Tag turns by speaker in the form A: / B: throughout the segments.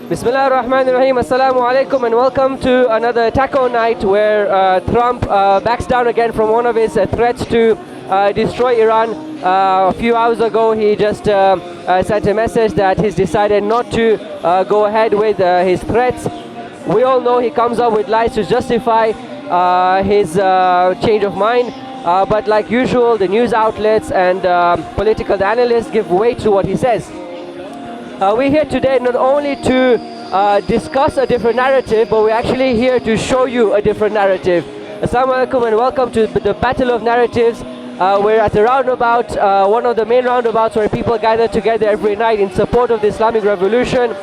A: Bismillah ar-Rahman ar-Rahim. Assalamu alaikum and welcome to another taco night where Trump backs down again from one of his threats to destroy Iran. A few hours ago he just sent a message that he's decided not to go ahead with his threats. We all know he comes up with lies to justify his change of mind. But like usual, the news outlets and political analysts give weight to what he says. We're here today not only to discuss a different narrative, but we're actually here to show you a different narrative. Assalamu alaikum and welcome to the Battle of Narratives. We're at a roundabout, one of the main roundabouts where people gather together every night in support of the Islamic Revolution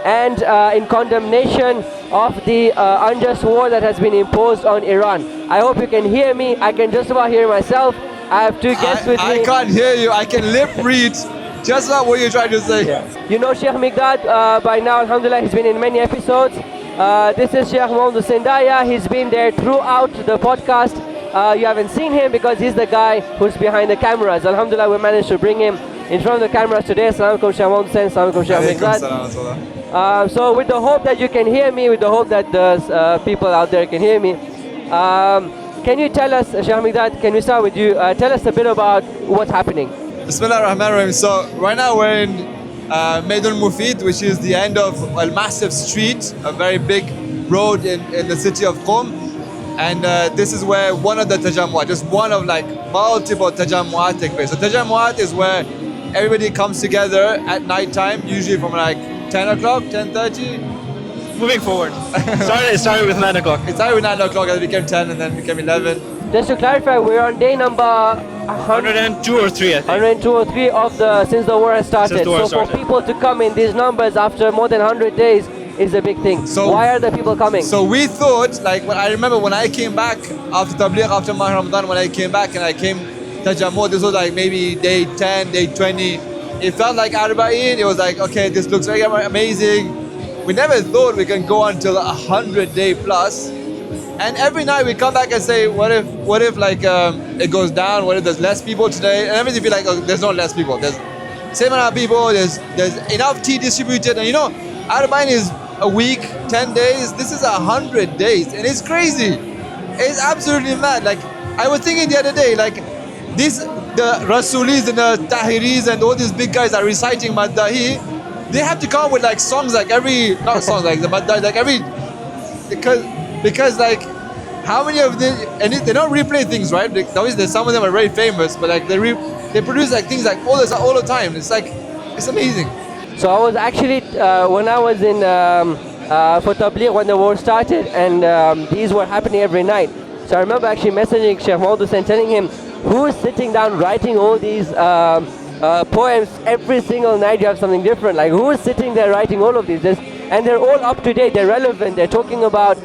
A: and in condemnation of the unjust war that has been imposed on Iran. I hope you can hear me. I can just about hear myself. I have two guests with me.
B: I can't hear you. I can lip read just about what you're trying to say.
A: Yeah. You know Sheikh Migdad by now, alhamdulillah, he's been in many episodes. This is Sheikh Mohammed Sindaya. He's been there throughout the podcast. You haven't seen him because he's the guy who's behind the cameras. Alhamdulillah, we managed to bring him in front of the cameras today. Assalamu alaikum Sheikh Mohammed Hussain. Assalamu alaikum Sheikh Migdad. So with the hope that you can hear me, with the hope that the people out there can hear me, can you tell us, Sheikh Migdad, can we start with you? Tell us a bit about what's happening.
B: Bismillah ar-Rahman ar-Rahim. So right now we're in Maidan Mufid, which is the end of a massive street, a very big road in the city of Qom. And this is where one of the Tajammuat, just one of like multiple Tajammuat take place. So Tajammuat is where everybody comes together at night time, usually from like 10 o'clock, 10:30.
C: Moving forward. It started with 9 o'clock.
B: It started with 9 o'clock and it became 10 and then became 11.
A: Just to clarify, we're on day number
C: 102 or 3, I think.
A: 102 or 3 of since the war has started. So for people to come in these numbers after more than 100 days is a big thing. So why are the people coming?
B: So we thought, like, I remember when I came back after Tabligh, after Mahr Ramadan, when I came back and I came Tajammu, this was like maybe day 10, day 20. It felt like Arba'in. It was like, okay, this looks very amazing. We never thought we can go until 100-day plus. And every night we come back and say, what if like it goes down? What if there's less people today? And everything feel like, oh, there's no less people. There's same amount of people. There's enough tea distributed. And you know, Arba'in is a week, 10 days. This is 100 days, and it's crazy. It's absolutely mad. Like I was thinking the other day, like the Rasulis and the Tahiris and all these big guys are reciting Maddahi. They have to come up with like songs like not songs like the Maddahi, like every because like how many of them, and they don't replay things, right? Like, obviously some of them are very famous, but like they produce like things like all the time. It's like it's amazing.
A: So I was actually when I was in for Tabligh when the war started, and these were happening every night. So I remember actually messaging Sheikh Mohammed Hussain, telling him, who's sitting down writing all these poems every single night? You have something different. Like who's sitting there writing all of these? And they're all up to date. They're relevant. They're talking about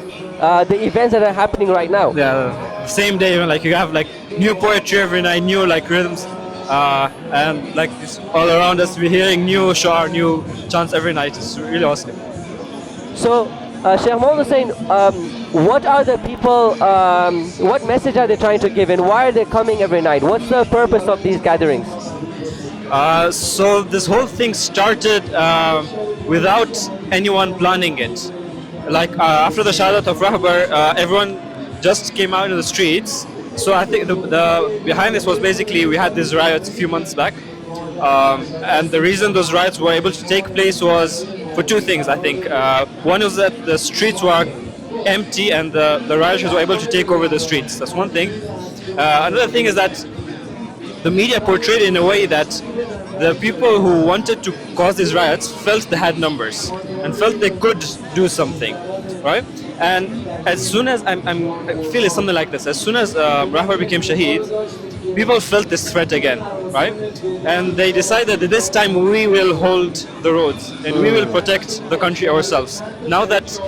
A: the events that are happening right now.
C: Yeah, same day, like you have like new poetry every night, new like rhythms, and like it's all around us we're hearing new shar, new chants every night. It's really awesome.
A: So, Sheikh Mohammed Hussain, what are the people? What message are they trying to give, and why are they coming every night? What's the purpose of these gatherings?
C: So this whole thing started without anyone planning it. Like after the Shahadat of Rahbar, everyone just came out in the streets. So I think the behind this was basically we had these riots a few months back, and the reason those riots were able to take place was for two things. I think one was that the streets were empty and the rioters were able to take over the streets. That's one thing. Another thing is that the media portrayed in a way that the people who wanted to cause these riots felt they had numbers and felt they could do something, right? And as soon as I feel it's something like this, as soon as Rahbar became Shaheed, people felt this threat again, right? And they decided that this time we will hold the roads and we will protect the country ourselves. Now that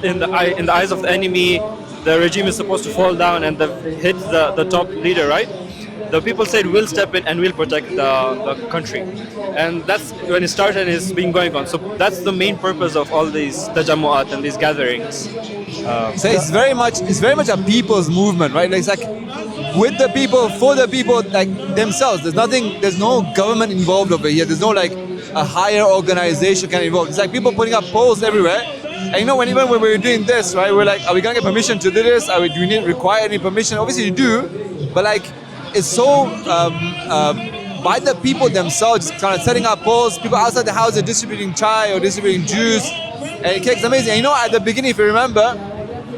C: in the eyes of the enemy, the regime is supposed to fall down and they've hit the top leader, right? The people said we'll step in and we'll protect the country, and that's when it started and it's been going on. So that's the main purpose of all these tajammu'at and these gatherings.
B: So it's very much a people's movement, right? Like, it's like with the people, for the people, like themselves. There's no government involved over here. There's no like a higher organization can involve. It's like people putting up poles everywhere. And you know, even when we were doing this, right, we're like, are we gonna get permission to do this? Do we need require any permission? Obviously you do, but like it's so by the people themselves, kind of setting up poles. People outside the house are distributing chai or distributing juice, and it's amazing. And you know, at the beginning, if you remember,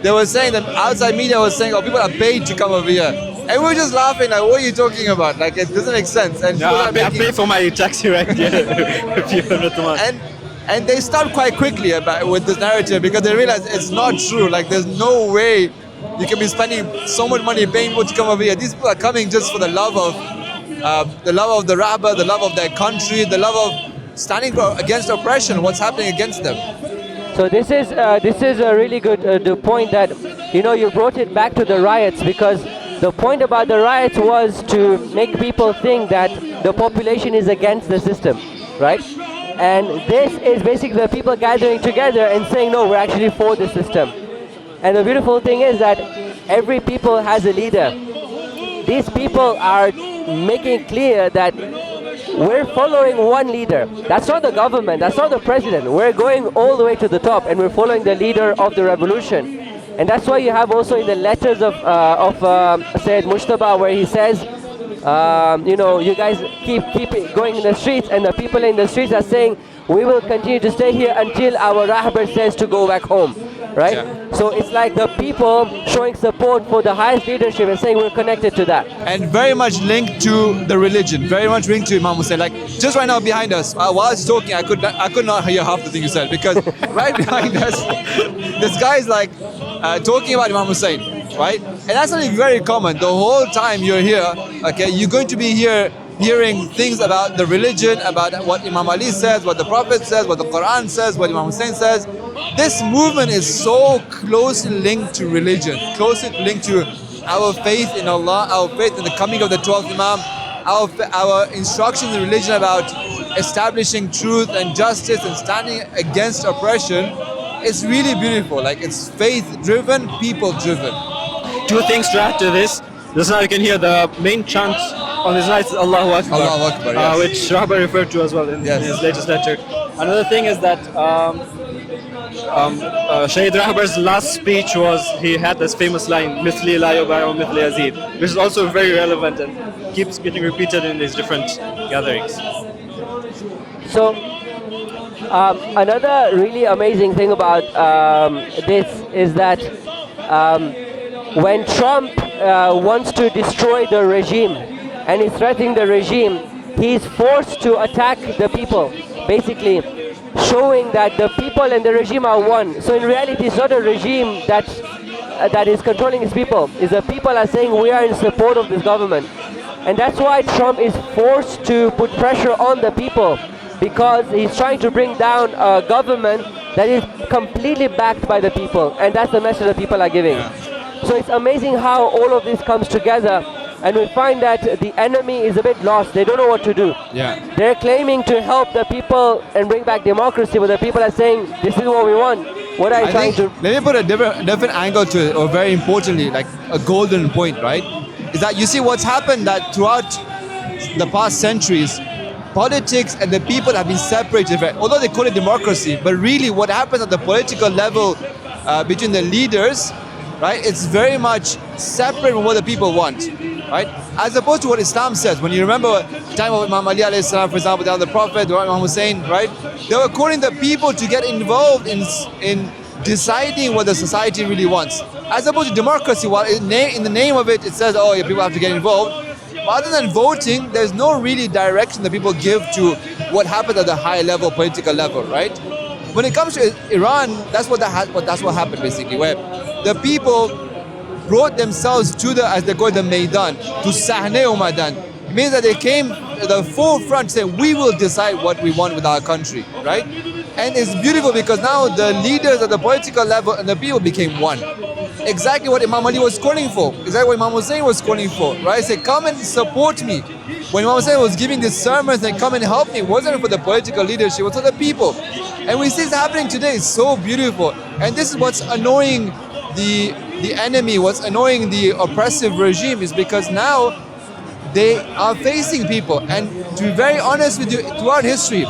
B: they were saying that outside media was saying, "Oh, people are paid to come over here," and we were just laughing, like, "What are you talking about? Like, it doesn't make sense." And
C: No, I pay for my taxi ride here. A few hundred a month.
B: And they stopped quite quickly with this narrative because they realized it's not true. Like, there's no way you can be spending so much money paying people to come over here. These people are coming just for the love of the Rahbar, the love of their country, the love of standing against oppression. What's happening against them?
A: So this is a really good the point that you brought it back to the riots, because the point about the riots was to make people think that the population is against the system, right? And this is basically the people gathering together and saying, no, we're actually for the system. And the beautiful thing is that every people has a leader. These people are making it clear that we're following one leader. That's not the government, that's not the president. We're going all the way to the top and we're following the leader of the revolution. And that's why you have also in the letters of Sayyid Mujtaba, where he says, you guys keep going in the streets, and the people in the streets are saying, we will continue to stay here until our Rahbar says to go back home, right? Yeah. So it's like the people showing support for the highest leadership and saying we're connected to that.
B: And very much linked to the religion, very much linked to Imam Hussein. Like just right now behind us, while I was talking, I could not hear half the thing you said, because right behind us, this guy is like talking about Imam Hussein, right? And that's something very common. The whole time you're here, okay, you're going to be here hearing things about the religion, about what Imam Ali says, what the Prophet says, what the Quran says, what Imam Hussein says. This movement is so closely linked to religion, closely linked to our faith in Allah, our faith in the coming of the 12th Imam, our instructions in religion about establishing truth and justice and standing against oppression. It's really beautiful. Like, it's faith-driven, people-driven.
C: Two things to add to this. Just now you can hear the main chant on this night is Allahu Akbar,
B: Allahu Akbar, yes.
C: which Rahbar referred to as well in his latest letter. Another thing is that Shaheed Rahbar's last speech was, he had this famous line, Mithli la yubayu mithli Yazid, which is also very relevant and keeps getting repeated in these different gatherings.
A: So another really amazing thing about this is that when Trump wants to destroy the regime and is threatening the regime, he's forced to attack the people, basically showing that the people and the regime are one. So in reality, it's not a regime that is controlling its people. It's the people are saying we are in support of this government. And that's why Trump is forced to put pressure on the people, because he's trying to bring down a government that is completely backed by the people. And that's the message that people are giving. So it's amazing how all of this comes together, and we find that the enemy is a bit lost. They don't know what to do.
B: Yeah.
A: They're claiming to help the people and bring back democracy, but the people are saying, this is what we want. What are you trying to...
B: Let me put a different angle to it, or very importantly, like a golden point, right? Is that you see what's happened, that throughout the past centuries, politics and the people have been separated. Although they call it democracy, but really what happens at the political level between the leaders, right, it's very much separate from what the people want, right? As opposed to what Islam says. When you remember the time of Imam Ali alayhi salam, for example, the Prophet, or Imam Hussein, right? They were calling the people to get involved in deciding what the society really wants. As opposed to democracy, while in the name of it, it says, oh, yeah, people have to get involved. But other than voting, there's no really direction that people give to what happens at the high level, political level, right? When it comes to Iran, that's what happened basically, where the people brought themselves to as they call the Maidan, to Sahne Umadan. It means that they came to the forefront saying, we will decide what we want with our country, right? And it's beautiful because now the leaders at the political level and the people became one. Exactly what Imam Ali was calling for, exactly what Imam Hussein was calling for, right? Say, come and support me. When Imam Hussein was giving this sermon saying, come and help me, it wasn't for the political leadership, it was for the people. And we see this happening today. It's so beautiful. And this is what's annoying the enemy, what's annoying the oppressive regime, is because now they are facing people. And to be very honest with you, throughout history,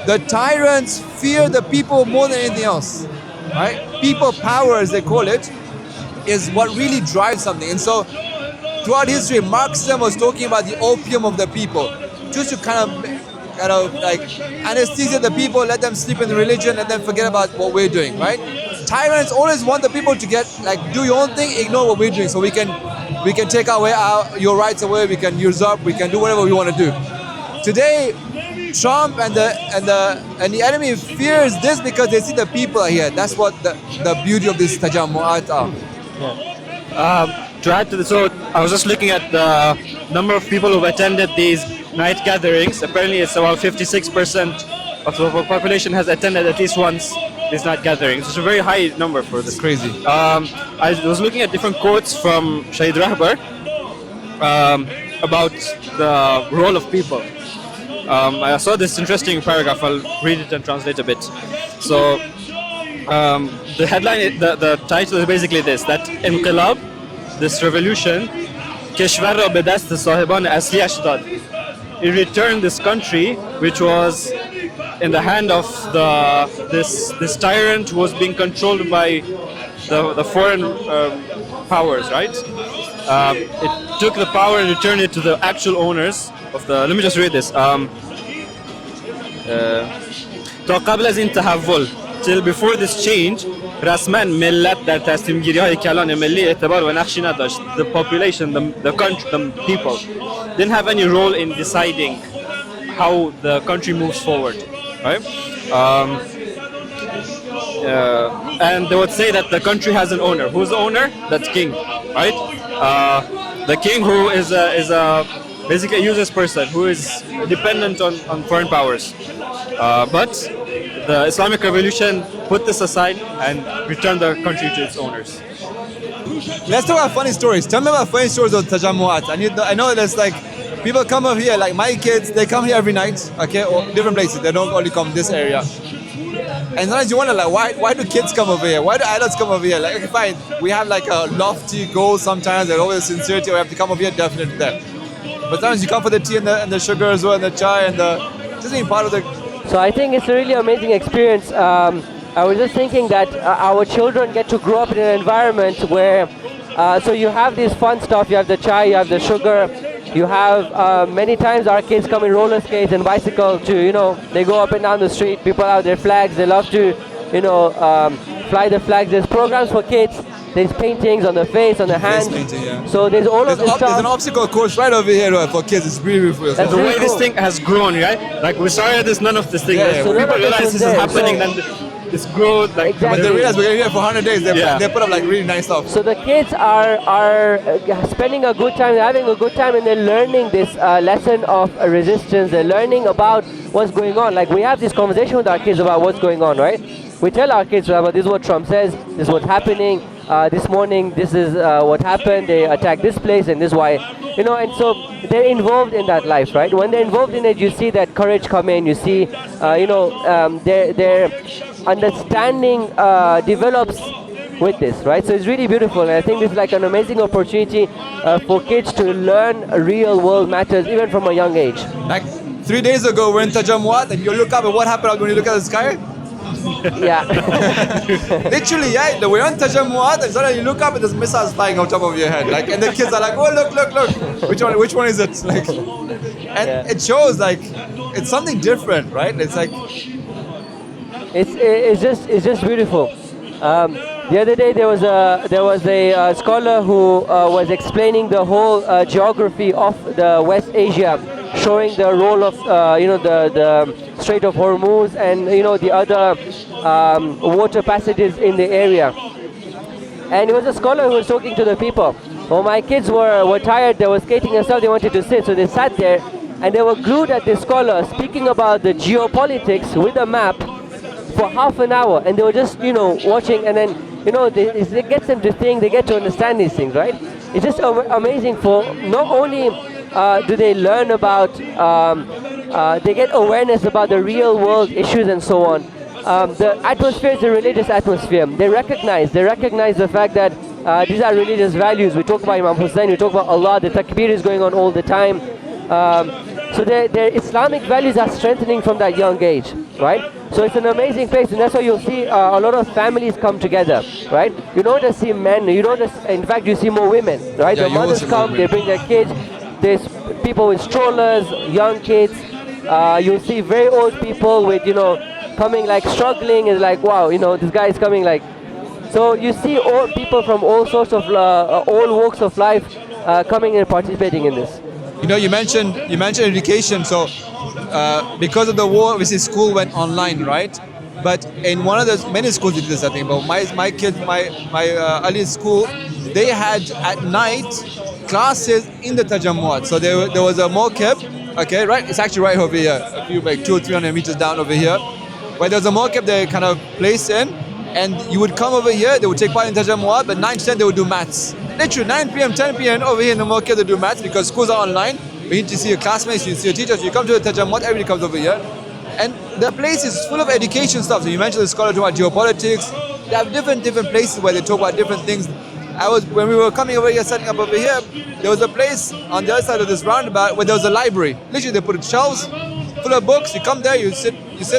B: the tyrants fear the people more than anything else, right? People power, as they call it, is what really drives something. And so throughout history, Marxism was talking about the opium of the people, just to kind of like anesthesia the people, let them sleep in the religion, and then forget about what we're doing, right? Tyrants always want the people to get like do your own thing, ignore what we're doing, so we can take your rights away, we can usurp, we can do whatever we want to do. Today, Trump and the enemy fears this because they see the people are here. That's what the beauty of this Tajammu'at are.
C: To add to this, so I was just looking at the number of people who've attended these night gatherings. Apparently, it's about 56% of the population has attended at least once these night gatherings. It's a very high number for this.
B: It's crazy.
C: I was looking at different quotes from Shahid Rahbar about the role of people. I saw this interesting paragraph. I'll read it and translate a bit. So the headline, the title is basically this: that Inqilab, this revolution, کشور را به دست صاحبان اصلیش داد. It returned this country, which was in the hand of this tyrant who was being controlled by the foreign powers, right? It took the power and returned it to the actual owners of the. Let me just read this. تا قبل از این تحول, till before this change, رسما ملت در تصمیم گیری های کلان ملی اعتبار و نقشی نداشت. The population, the country, the people didn't have any role in deciding how the country moves forward, right? And they would say that the country has an owner. Who's the owner? That's king, right? The king who is basically a useless person who is dependent on foreign powers. But the Islamic Revolution put this aside and returned the country to its owners.
B: Let's talk about funny stories. Tell me about funny stories of Tajammu'at. I know there's like people come over here, like my kids, they come here every night, okay, or different places. They don't only come this area. And sometimes you wonder, like, why do kids come over here? Why do adults come over here? Like, okay, fine, we have like a lofty goal sometimes. There's always sincerity. We have to come over here, definitely there. But sometimes you come for the tea and the sugar as well, and the chai and just being part of the.
A: So I think it's a really amazing experience. I was just thinking that our children get to grow up in an environment where, so you have this fun stuff, you have the chai, you have the sugar, you have many times our kids come in roller skates and bicycle to, they go up and down the street, people have their flags, they love to, fly the flags. There's programs for kids, there's paintings on the face, on the hands.
B: Painting, yeah.
A: So there's all of this stuff.
B: There's an obstacle course right over here for kids. It's really beautiful.
A: That's
C: The
A: really
C: way this
A: cool.
C: thing has grown, right? Like we started this, none of this thing.
B: Yeah,
C: So
B: yeah.
C: people realize this is happening,
A: So-
C: then it's growth. Like,
A: Exactly.
B: But they realize we're going to be here for 100 days.
C: Yeah.
B: They put up like really nice stuff.
A: So the kids are spending a good time, they're having a good time, and they're learning this lesson of resistance. They're learning about what's going on. Like we have this conversation with our kids about what's going on, right? We tell our kids about this is what Trump says, this is what's happening. This morning, this is what happened. They attacked this place, and this is why, and so they're involved in that life, right? When they're involved in it, you see that courage come in. You see, their understanding develops with this, right? So it's really beautiful, and I think this is like an amazing opportunity for kids to learn real world matters, even from a young age.
B: Like 3 days ago, we're in Tajammu'at, and you look up, and what happened when you look at the sky?
A: Yeah.
B: Literally, yeah. We're on Tajammu'at, and suddenly you look up and there's missiles flying on top of your head. Like, and the kids are like, "Oh, look! Which one is it?" Like, and it shows like it's something different, right? It's like
A: it's just beautiful. The other day there was a scholar who was explaining the whole geography of the West Asia, showing the role of the Strait of Hormuz and the other water passages in the area. And it was a scholar who was talking to the people. Well, my kids were tired, they were skating and stuff, they wanted to sit, so they sat there and they were glued at this scholar speaking about the geopolitics with a map for half an hour, and they were just watching, and then it gets them to think, they get to understand these things, right? It's just amazing for not only do they learn about, they get awareness about the real world issues and so on. The atmosphere is a religious atmosphere. They recognize the fact that these are religious values. We talk about Imam Hussein, we talk about Allah, the takbir is going on all the time. So their Islamic values are strengthening from that young age, right? So it's an amazing place, and that's why you'll see a lot of families come together, right? You don't just see men, you don't just, in fact, you see more women, right?
B: Yeah,
A: The
B: you will
A: mothers
B: see more
A: come, they
B: women.
A: bring their kids. There's people with strollers, young kids. You'll see very old people with, coming like struggling, and like, wow, this guy is coming like. So you see all people from all sorts of all walks of life coming and participating in this.
B: You mentioned education. So because of the war, obviously school went online, right? But in one of the many schools did this, I think. But my kids, my Ali's school, they had at night classes in the Tajammuat. So there was a mokib, okay, right? It's actually right over here, a few like 200 or 300 meters down over here. Where there was a mokib they kind of placed in, and you would come over here, they would take part in Tajammuat, but 9 to 10 they would do maths. Literally 9 p.m., 10 p.m. over here in the mokib they do maths because schools are online. You need to see your classmates, you see your teachers, you come to the Tajammuat, everybody comes over here. And the place is full of education stuff. So you mentioned the scholar talking about geopolitics. They have different places where they talk about different things. When we were coming over here, setting up over here, there was a place on the other side of this roundabout where there was a library. Literally, they put shelves full of books. You come there, you sit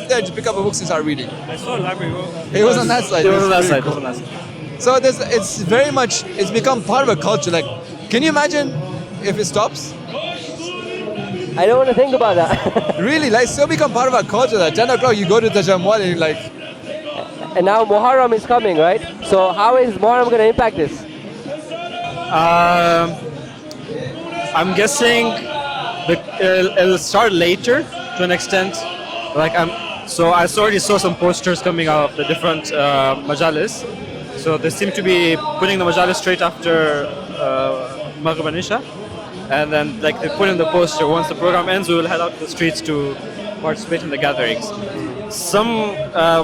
B: there, just pick up a book and start reading.
C: I saw a library.
B: It was on that side.
C: It was on that
B: really
C: side.
B: cool.
C: It was on that side.
B: So it's become part of a culture. Like, can you imagine if it stops?
A: I don't want to think about that.
B: Really, like, still become part of our culture. That 10 o'clock you go to Tajammuat and you're like,
A: And now Muharram is coming, right? So how is Muharram going to impact this?
C: I'm guessing it'll start later to an extent. So I already saw some posters coming out of the different majalis. So they seem to be putting the majalis straight after Maghrib and Isha. And then like they put in the poster, once the program ends, we will head out to the streets to participate in the gatherings. Some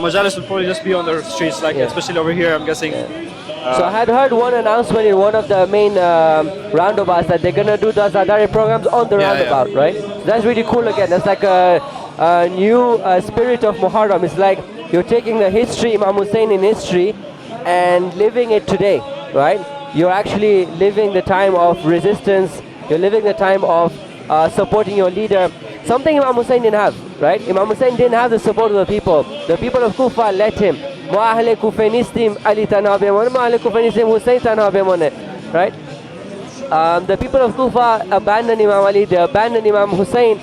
C: majalis will probably just be on the streets, like especially over here, I'm guessing.
A: So I had heard one announcement in one of the main roundabouts that they're gonna do the Zadari programs on the roundabout, right? So that's really cool again. That's like a new spirit of Muharram. It's like you're taking the history, Imam Hussein in history, and living it today, right? You're actually living the time of resistance. You're living the time of supporting your leader. Something Imam Hussein didn't have, right? Imam Hussein didn't have the support of the people. The people of Kufa let him. Right? The people of Kufa abandoned Imam Ali, they abandoned Imam Hussein.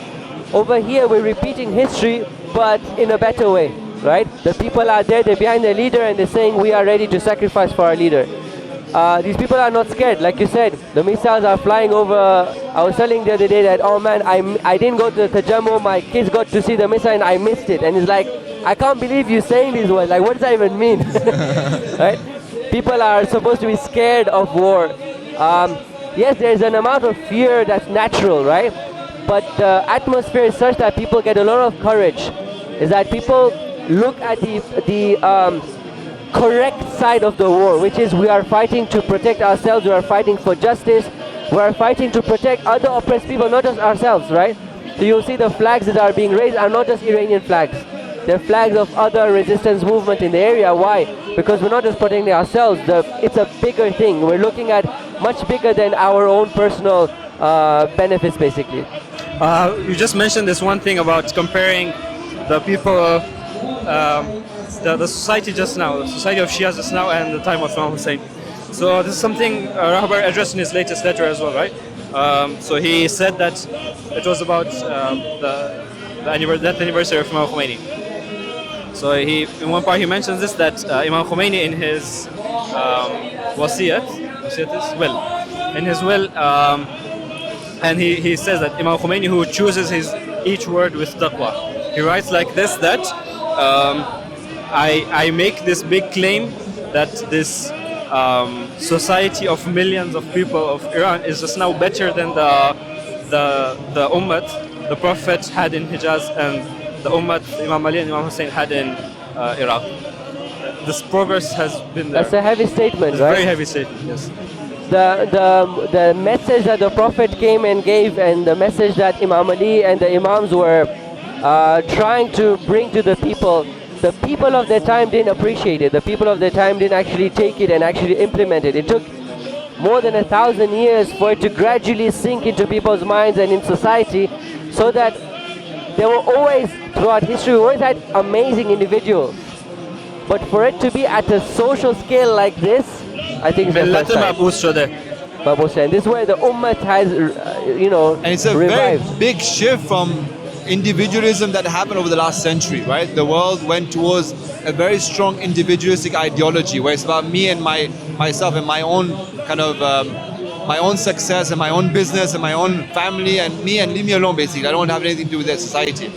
A: Over here we're repeating history, but in a better way, right? The people are there, they're behind their leader, and they're saying we are ready to sacrifice for our leader. These people are not scared, like you said. The missiles are flying over. I was telling the other day that, oh man, I didn't go to the Tajammu, my kids got to see the missile and I missed it. And it's like, I can't believe you saying these words. Like, what does that even mean? Right? People are supposed to be scared of war. Yes, there's an amount of fear that's natural, right? But the atmosphere is such that people get a lot of courage. Is that people look at the correct side of the war, which is we are fighting to protect ourselves, we are fighting for justice, we are fighting to protect other oppressed people, not just ourselves, right? So you'll see the flags that are being raised are not just Iranian flags. They're flags of other resistance movement in the area. Why? Because we're not just protecting ourselves. It's a bigger thing. We're looking at much bigger than our own personal benefits, basically.
C: You just mentioned this one thing about comparing the people, the society just now, the society of Shias just now and the time of Imam Hussein. So this is something Rahbar addressed in his latest letter as well, right? So he said that it was about the death anniversary of Imam Khomeini. So in one part he mentions this, that Imam Khomeini in his wasiyat is will, in his will, and he says that Imam Khomeini, who chooses each word with taqwa, he writes like this, that I make this big claim that this society of millions of people of Iran is just now better than the Ummah the Prophet had in Hijaz and the Ummah Imam Ali and Imam Hussein had in Iraq. This progress has been there.
A: That's a heavy statement,
C: it's
A: right?
C: A very heavy statement, yes.
A: The message that the Prophet came and gave, and the message that Imam Ali and the Imams were trying to bring to the people of their time didn't appreciate it. The people of their time didn't actually take it and actually implement it. It took more than 1,000 years for it to gradually sink into people's minds and in society, so that there were always, throughout history, we always had amazing individuals. But for it to be at a social scale like this, I think it's the first time. Babu said, this is where the Ummah has,
B: And it's a
A: revived.
B: very big shift from individualism that happened over the last century, right? The world went towards a very strong individualistic ideology where it's about me and myself and my own kind of my own success and my own business and my own family and me, and leave me alone basically. I don't have anything to do with their society.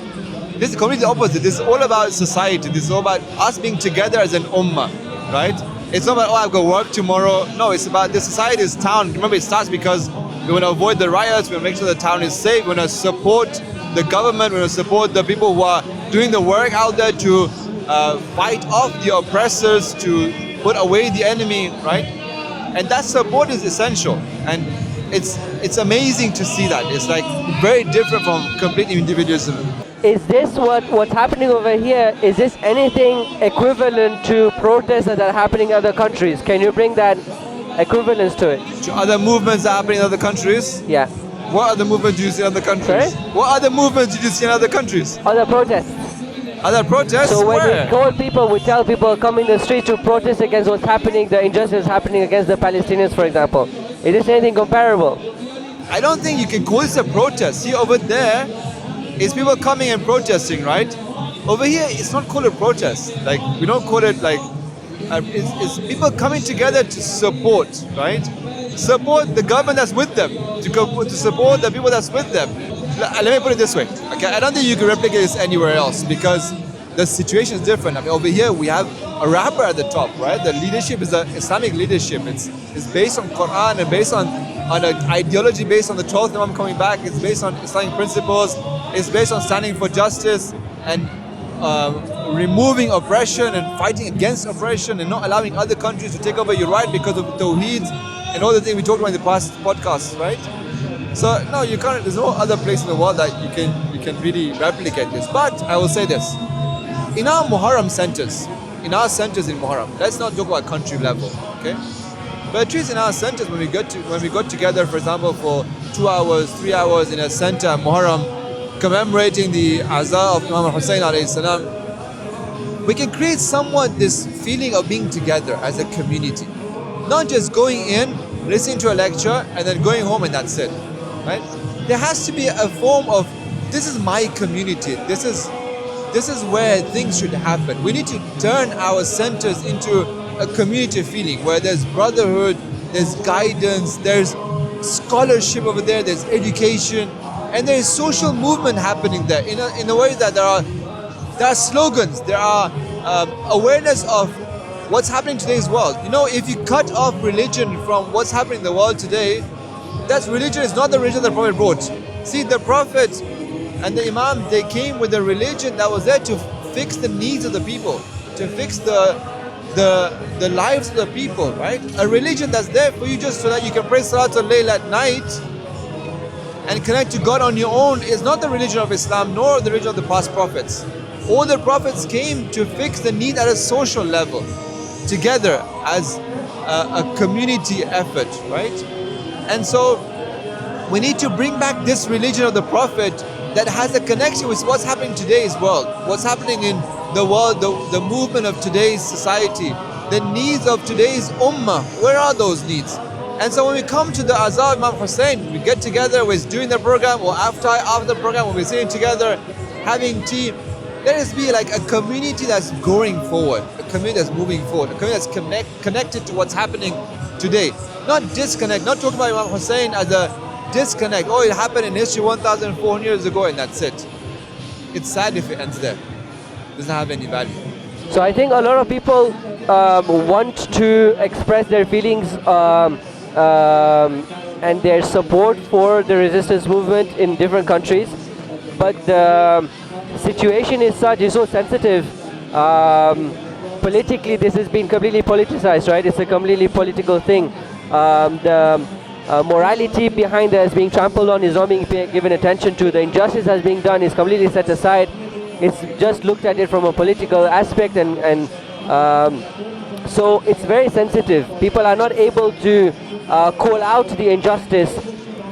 B: This is completely opposite. This is all about society. This is all about us being together as an ummah, right? It's not about, oh, I've got work tomorrow. No, it's about the society, this town. Remember, it starts because we want to avoid the riots. We want to make sure the town is safe. We want to support the government. We want to support the people who are doing the work out there to fight off the oppressors, to put away the enemy, right? And that support is essential. And it's amazing to see that. It's like very different from complete individualism.
A: Is this what's happening over here? Is this anything equivalent to protests that are happening in other countries? Can you bring that equivalence to it?
B: To other movements that are happening in other countries?
A: Yeah.
B: What other movements do you see in other countries?
A: Sorry?
B: What other movements do you see in other countries?
A: Other protests.
B: Other protests?
A: So when
B: Where?
A: we call people, we tell people come in the street to protest against what's happening, the injustice happening against the Palestinians, for example. Is this anything comparable?
B: I don't think you can call this a protest. See, over there, it's people coming and protesting, right? Over here, it's not called a protest. Like, we don't call it like, it's people coming together to support, right? Support the government that's with them, to support the people that's with them. Let me put it this way, okay? I don't think you can replicate this anywhere else because the situation is different. I mean, over here, we have a rapper at the top, right? The leadership is the Islamic leadership. It's based on Quran and based on an ideology based on the 12th Imam coming back. It's based on Islamic principles. It's based on standing for justice and removing oppression and fighting against oppression and not allowing other countries to take over your right because of Tawheed and all the things we talked about in the past podcasts, right? So no, you can't. There's no other place in the world that you can really replicate this. But I will say this: in our Muharram centers, in Muharram, let's not talk about country level, okay? But at least in our centers, when we got together, for example, for 2 hours, 3 hours in a center at Muharram, commemorating the Azaa of Imam Hussein alayhi salam, we can create somewhat this feeling of being together as a community. Not just going in, listening to a lecture, and then going home and that's it, right? There has to be a form of, this is my community, this is where things should happen. We need to turn our centers into a community feeling where there's brotherhood, there's guidance, there's scholarship over there, there's education, and there is social movement happening there in a way that there are slogans, there are awareness of what's happening in today's world. You know, if you cut off religion from what's happening in the world today, that religion is not the religion the Prophet brought. See, the Prophet and the Imam, they came with a religion that was there to fix the needs of the people, to fix the lives of the people, right? A religion that's there for you just so that you can pray Salatul Layl at night and connect to God on your own is not the religion of Islam nor the religion of the past prophets. All the prophets came to fix the need at a social level, together as a community effort, right? And so we need to bring back this religion of the Prophet that has a connection with what's happening in today's world, what's happening in the world, the movement of today's society, the needs of today's ummah. Where are those needs? And so when we come to the Azaa of Imam Hussein, we get together, we're doing the program, or after the program, when we're sitting together, having tea, let us be like a community that's going forward, a community that's moving forward, a community that's connected to what's happening today. Not disconnect, not talk about Imam Hussein as a disconnect. Oh, it happened in history 1,400 years ago and that's it. It's sad if it ends there. It doesn't have any value.
A: So I think a lot of people want to express their feelings and their support for the resistance movement in different countries, but the situation is so sensitive. Politically, this has been completely politicized, right? It's a completely political thing. The morality behind it is being trampled on, is not being given attention to. The injustice that's being done is completely set aside. It's just looked at it from a political aspect, and so it's very sensitive. People are not able to call out the injustice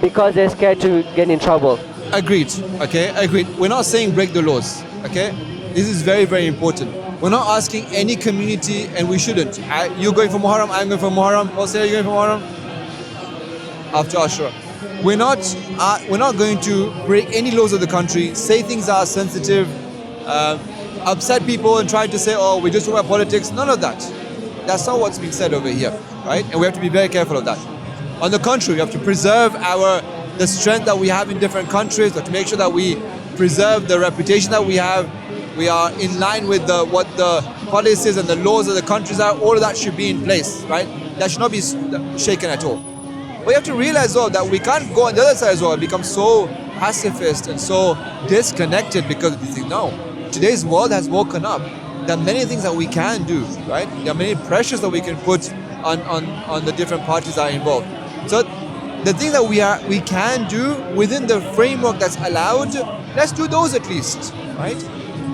A: because they're scared to get in trouble.
B: Agreed. Okay, agreed. We're not saying break the laws. Okay, this is very, very important. We're not asking any community, and we shouldn't. You're going for Muharram, I'm going for Muharram. Hosea, you're going for Muharram. After Ashura, we're not going to break any laws of the country, say things that are sensitive, upset people, and try to say, oh, we just talk about politics. None of that. That's not what's being said over here, right? And we have to be very careful of that. On the contrary, we have to preserve the strength that we have in different countries, to make sure that we preserve the reputation that we have. We are in line with what the policies and the laws of the countries are. All of that should be in place, right? That should not be shaken at all. But you have to realize though that we can't go on the other side as well and become so pacifist and so disconnected because of these things. No. Today's world has woken up. There are many things that we can do, right? There are many pressures that we can put on the different parties that are involved. So the things that we can do within the framework that's allowed, let's do those at least, right?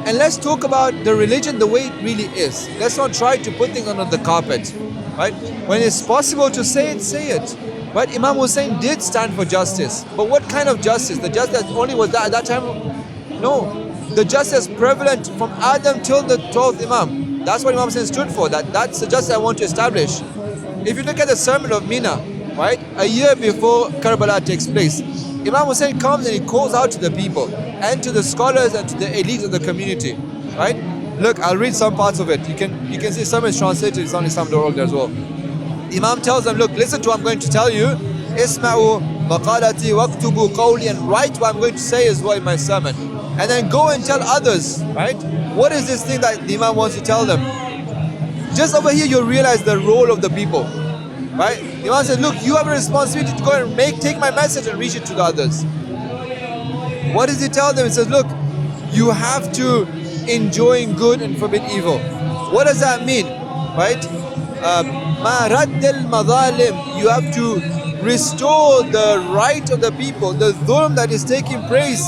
B: And let's talk about the religion the way it really is. Let's not try to put things under the carpet, right? When it's possible to say it, say it. Right? Imam Hussein did stand for justice. But what kind of justice? The justice that only was that at that time? No. The justice prevalent from Adam till the 12th Imam. That's what Imam Hussein stood for. That's the justice I want to establish. If you look at the sermon of Mina, right? A year before Karbala takes place, Imam Hussein comes and he calls out to the people and to the scholars and to the elites of the community, right? Look, I'll read some parts of it. You can see some is translated, it's on Islam.org there as well. Imam tells them, look, listen to what I'm going to tell you. Isma'u maqalati waktubu qawli, and write what I'm going to say as well in my sermon. And then go and tell others, right? What is this thing that the Imam wants to tell them? Just over here you'll realize the role of the people, right? The Imam says, look, you have a responsibility to go and take my message and reach it to the others. What does he tell them? He says, look, you have to enjoin good and forbid evil. What does that mean, right? Ma raddal madhalim, you have to restore the right of the people, the dhulm that is taking place,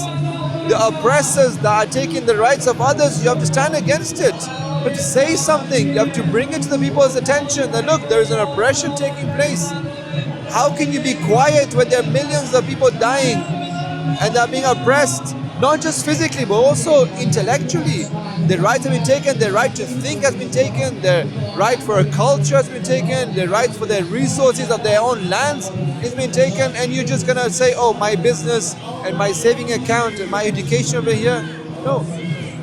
B: the oppressors that are taking the rights of others. You have to stand against it, but to say something, you have to bring it to the people's attention that look, there is an oppression taking place. How can you be quiet when there are millions of people dying and they are being oppressed, not just physically but also intellectually? Their rights have been taken, their right to think has been taken, their right for a culture has been taken, their right for their resources of their own lands has been taken, and you're just gonna say, oh, my business and my saving account and my education over here. No.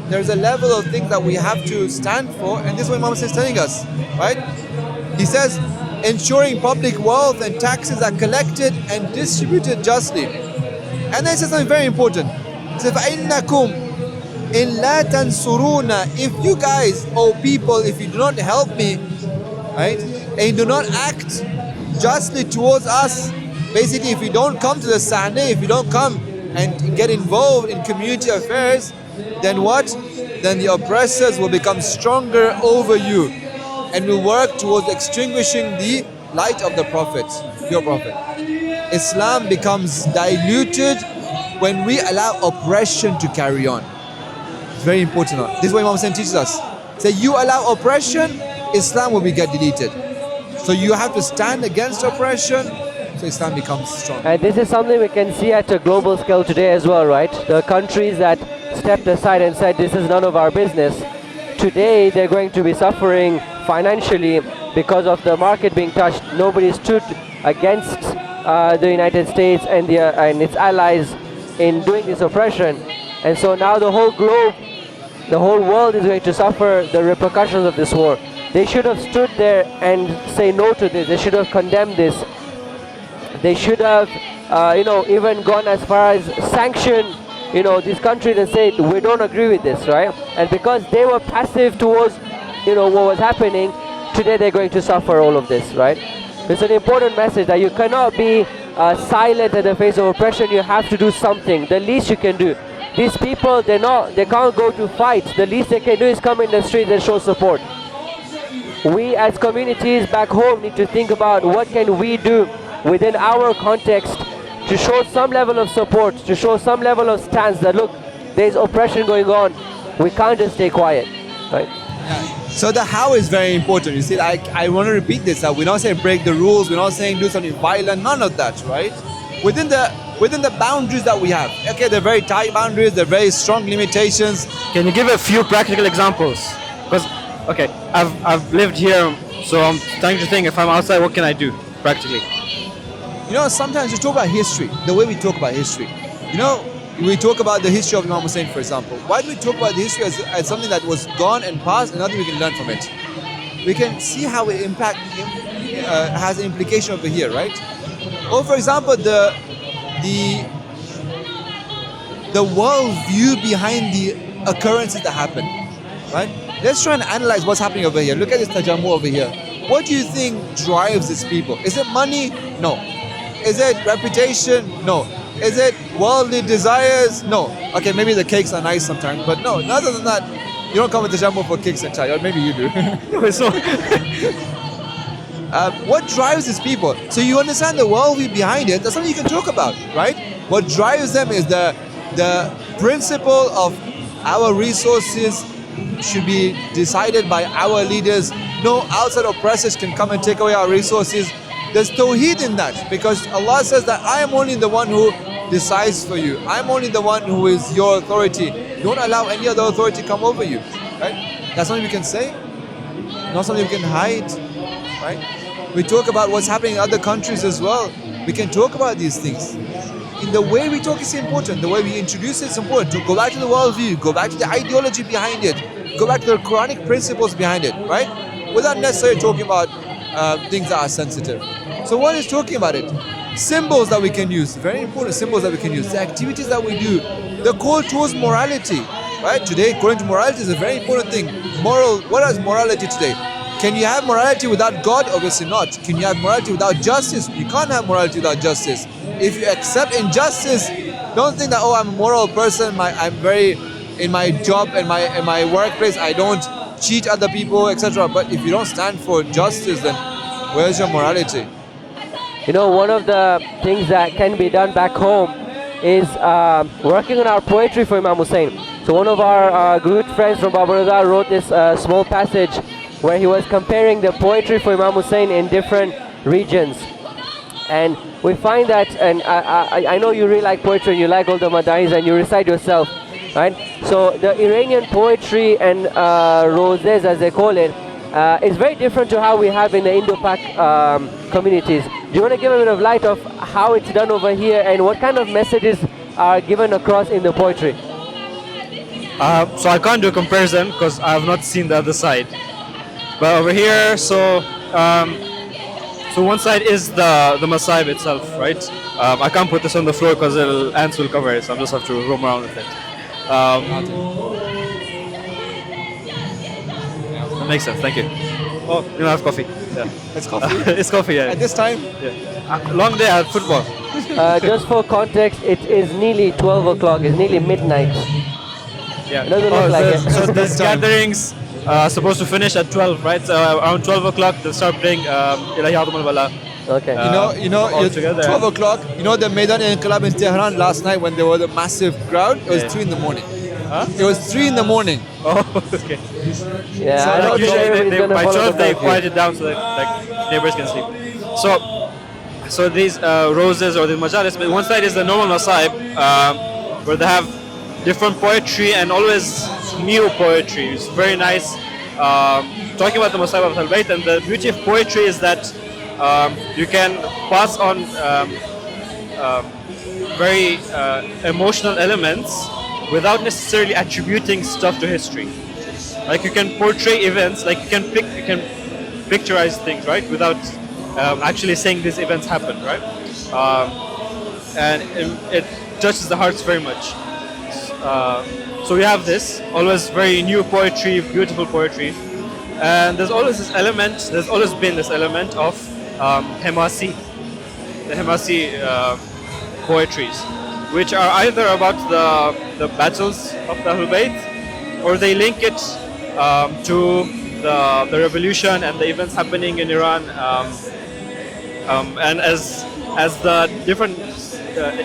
B: There's a level of things that we have to stand for, and this is what Imam is telling us, right? He says, ensuring public wealth and taxes are collected and distributed justly. And then he says something very important. He says, فَإِنَّكُمْ إِن لَا تَنْصُرُونَ, if you guys, oh people, if you do not help me, right, and you do not act justly towards us, basically if you don't come to the sahne, if you don't come and get involved in community affairs, then what? Then the oppressors will become stronger over you and will work towards extinguishing the light of the Prophet, your Prophet. Islam becomes diluted when we allow oppression to carry on. It's very important. This is what Imam Hussein teaches us. Say, you allow oppression, Islam will get deleted. So you have to stand against oppression, so Islam becomes strong.
A: And this is something we can see at a global scale today as well, right? The countries that stepped aside and said this is none of our business, today they're going to be suffering financially because of the market being touched. Nobody stood against the United States and its allies in doing this oppression, and so now the whole globe, the whole world is going to suffer the repercussions of this war. They should have stood there and say no to this. They should have condemned this. They should have even gone as far as sanction these countries and say we don't agree with this, right? And because they were passive towards what was happening, today they're going to suffer all of this, right? It's an important message that you cannot be silent at the face of oppression. You have to do something. The least you can do. These people, they can't go to fight. The least they can do is come in the streets and show support. We as communities back home need to think about what can we do within our context to show some level of support, to show some level of stance that look, there's oppression going on. We can't just stay quiet, right?
B: So the how is very important. You see, I want to repeat this. That we're not saying break the rules. We're not saying do something violent. None of that, right? Within the boundaries that we have. Okay, they're very tight boundaries. They're very strong limitations.
C: Can you give a few practical examples? Because, okay, I've lived here, so I'm trying to think if I'm outside, what can I do practically?
B: You know, sometimes you talk about history. The way we talk about history. You know, we talk about the history of Imam Hussein, for example. Why do we talk about the history as something that was gone and past and nothing we can learn from it? We can see how it has an implication over here, right? Or for example, the world view behind the occurrences that happen, right? Let's try and analyze what's happening over here. Look at this Tajammu over here. What do you think drives these people? Is it money? No. Is it reputation? No. Is it worldly desires? No. Okay, maybe the cakes are nice sometimes, but no. Other than that, you don't come with Tajammu for cakes and chai, or maybe you do. So, what drives these people? So you understand the worldview behind it. That's something you can talk about, right? What drives them is the principle of our resources should be decided by our leaders. No outside oppressors can come and take away our resources. There's tawheed in that, because Allah says that I am only the one who decides for you. I'm only the one who is your authority. Don't allow any other authority to come over you, right? That's something we can say, not something we can hide, right? We talk about what's happening in other countries as well. We can talk about these things. In the way we talk is important. The way we introduce it is important. To go back to the worldview, go back to the ideology behind it, go back to the Quranic principles behind it, right? Without necessarily talking about things that are sensitive. So one is talking about it. Symbols that we can use, very important symbols that we can use. The activities that we do. The call towards morality, right? Today, according to morality is a very important thing. What is morality today? Can you have morality without God? Obviously not. Can you have morality without justice? You can't have morality without justice. If you accept injustice, don't think that, oh, I'm a moral person, I'm very, in my job and my workplace, I don't cheat other people, etc. But if you don't stand for justice, then where's your morality?
A: You know, one of the things that can be done back home is working on our poetry for Imam Hussein. So one of our good friends from al-Ridha wrote this small passage where he was comparing the poetry for Imam Hussein in different regions. And we find that, and I know you really like poetry and you like all the madais and you recite yourself, right? So the Iranian poetry and roses, as they call it, is very different to how we have in the Indo-Pak communities. Do you want to give a bit of light of how it's done over here and what kind of messages are given across in the poetry?
C: So I can't do a comparison because I have not seen the other side. But over here, so one side is the Masaib itself, right? I can't put this on the floor because ants will cover it, so I just have to roam around with it. That makes sense, thank you. Oh, you don't have coffee. Yeah.
B: It's coffee.
C: It's coffee, yeah.
B: At this time?
C: Yeah. Long day at football.
A: Just for context, it is nearly 12 o'clock, it's nearly midnight.
C: Yeah.
A: It doesn't look like it.
C: So these gatherings supposed to finish at 12, right? So around 12 o'clock they'll start playing Ilahi Adum al-Bala.
A: Okay.
B: You know, 12 o'clock, you know the Maidan Inqilab in Tehran last night when there was a massive crowd? It was 3 in the morning.
C: Huh?
B: It was 3 in the morning.
C: Oh, okay.
A: Yeah,
B: So
A: I know
C: Usually by 12 they
A: the
C: quiet it down so that like neighbors can sleep. So these roses or the majalis, one side is the normal masaib, where they have different poetry and always new poetry. It's very nice. Talking about the masaib of al-Bayt, and the beauty of poetry is that you can pass on very emotional elements without necessarily attributing stuff to history. Like you can portray events, like you can picturize things, right, without actually saying these events happened, right? And it touches the hearts very much. So we have this, always very new poetry, beautiful poetry, and there's always been this element of Hemasi, the Hemasi poetries, which are either about the battles of the Ahlul Bayt, or they link it to the revolution and the events happening in Iran, and as the different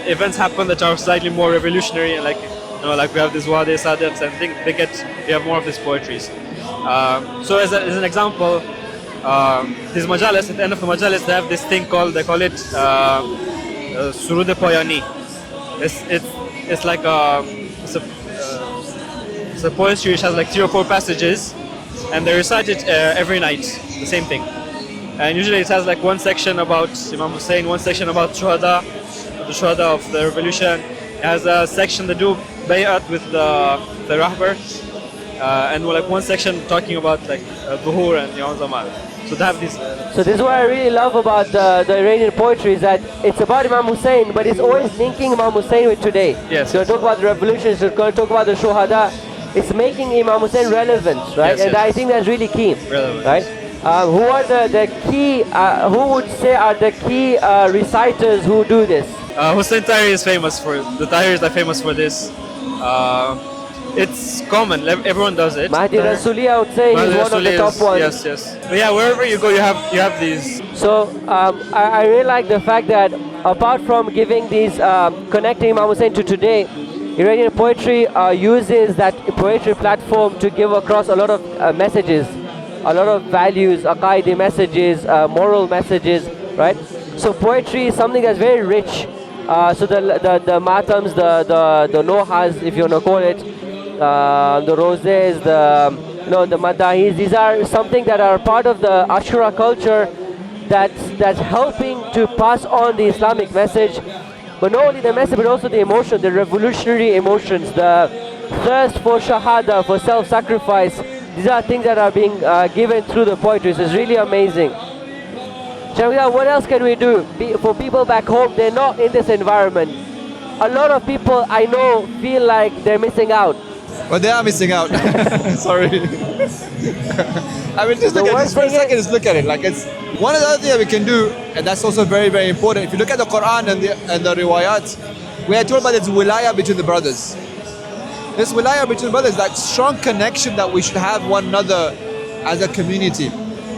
C: events happen that are slightly more revolutionary and like like we have these wadi sadiqs and we have more of these poetries. So as an example, these majalis, at the end of the majalis, they have this thing they call it Surud Poyani. It's like it's a poetry which has like 3 or 4 passages, and they recite it every night, the same thing. And usually it has like one section about Imam Hussein, one section about the Shuhada of the revolution. It has a section they do bay'at with the Rahbar, and like one section talking about like Dhuhr and Yawm Zaman. So they have these.
A: So this is what I really love about the Iranian poetry, is that it's about Imam Hussein, but it's always linking Imam Hussein with today.
C: Yes.
A: So talk about the revolution, so talk about the Shuhada. It's making Imam Hussein relevant, right?
C: Yes,
A: and
C: yes.
A: I think that's really key.
C: Relevant.
A: Right? Who are the key? Who would say are the key reciters who do this?
C: Hussein Tahir is famous for the Tahirs are famous for this. It's common. Everyone does it.
A: Mahdi Rasuli, I would say,
C: Mahdi
A: is one of the
C: Rasuli
A: top ones.
C: Yes, yes. But yeah, wherever you go, you have these.
A: So I really like the fact that apart from giving these connecting Imam Hussein to today, Iranian poetry uses that poetry platform to give across a lot of messages, a lot of values, aqaidi messages, moral messages, right? So poetry is something that's very rich. So the matams, the nohas, if you want to call it, the roses, the madahis, these are something that are part of the Ashura culture that's helping to pass on the Islamic message. But not only the message, but also the emotion, the revolutionary emotions, the thirst for shahada, for self-sacrifice. These are things that are being given through the poetry. So it's really amazing. Shamila, what else can we do? For people back home, they're not in this environment. A lot of people I know feel like they're missing out.
B: But they are missing out. Sorry. I mean, just look at this for a second. Just look at it. Like, it's one of the other things that we can do, and that's also very, very important. If you look at the Quran and the riwayat, we are told about this wilaya between the brothers. This wilaya between the brothers, that strong connection that we should have one another as a community,